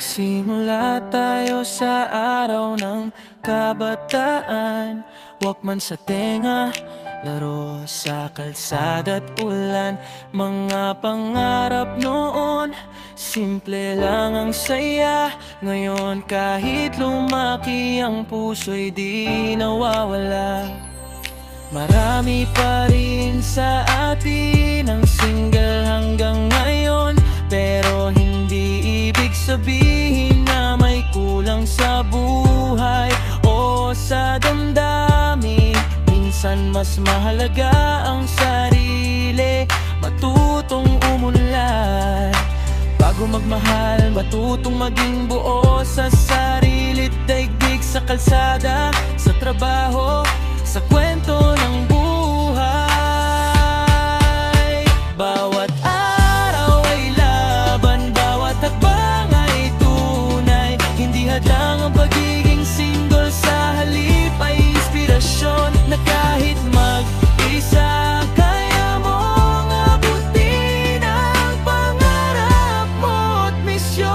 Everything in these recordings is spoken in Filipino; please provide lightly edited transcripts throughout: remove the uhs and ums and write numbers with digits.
Nagsimula tayo sa araw ng kabataan. Walkman sa tenga, laro sa kalsada't ulan. Mga pangarap noon, simple lang ang saya. Ngayon kahit lumaki ang puso'y di nawawala. Marami pa rin sa atin ang single hanggang ngayon, pero hindi ibig sabihin na may kulang sa buhay o sa damdamin. Minsan mas mahalaga ang sarili, matutong umunlad. Bago magmahal, matutong maging buo sa sarili't daigdig. Sa kalsada, sa trabaho, sa kwento ng buhay. Bawat araw ay laban, bawat hakbang ay tunay. Hindi hadlang ang pagiging single, sa halip ay inspirasyon. Na kahit mag-isa, kaya mong abutin ang pangarap mo't misyon.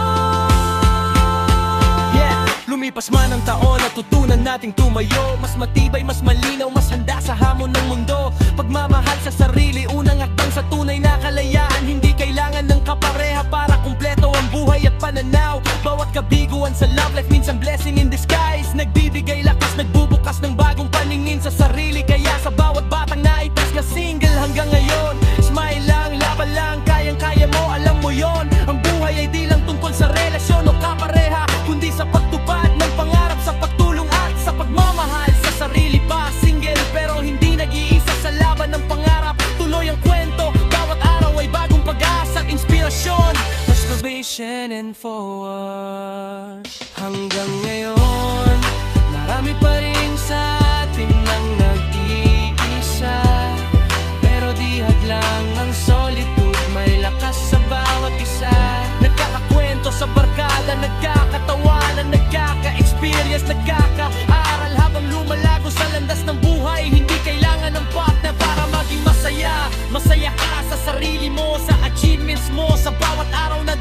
Lumipas man ang taon, natutunan nating tumayo. Mas matibay, mas malinaw, mas handa sa hamon ng mundo. Pagmamahal sa sarili, unang akdang sa tunay na kalayaan. Hindi kailangan ng kapareha para kumpleto ang buhay at pananaw. Bawat kabiguan sa love life, minsan blessing in disguise. Nagbibigay lakas, nagbubukas ng bagong paningin sa sarili. Kaya sa bawat batang naitas na single hanggang ngayon, smile lang, laban lang, kayang-kaya mo, alam mo yon. Ang buhay ay di lang tungkol sa relasyon o kapareha, kundi sa pagtupad ng pangarap, sa pagtulong at sa pagmamahal sa sarili pa. Single pero hindi nag-iisa sa laban ng pangarap. Tuloy ang kwento, bawat araw ay bagong pag-asa at inspirasyon. Masturbation and forward. Hanggang ngayon, marami pa rin sa atin ang nag-iisa, pero di hadlang ang solitude, may lakas sa bawat isa. Nagkakakwento sa barkada, nagkakatawanan, nagkaka-experience, nagkaka-aral habang lumalago sa landas ng buhay. Hindi kailangan ng partner para maging masaya. Masaya ka sa sarili mo, sa achievements mo, sa bawat araw na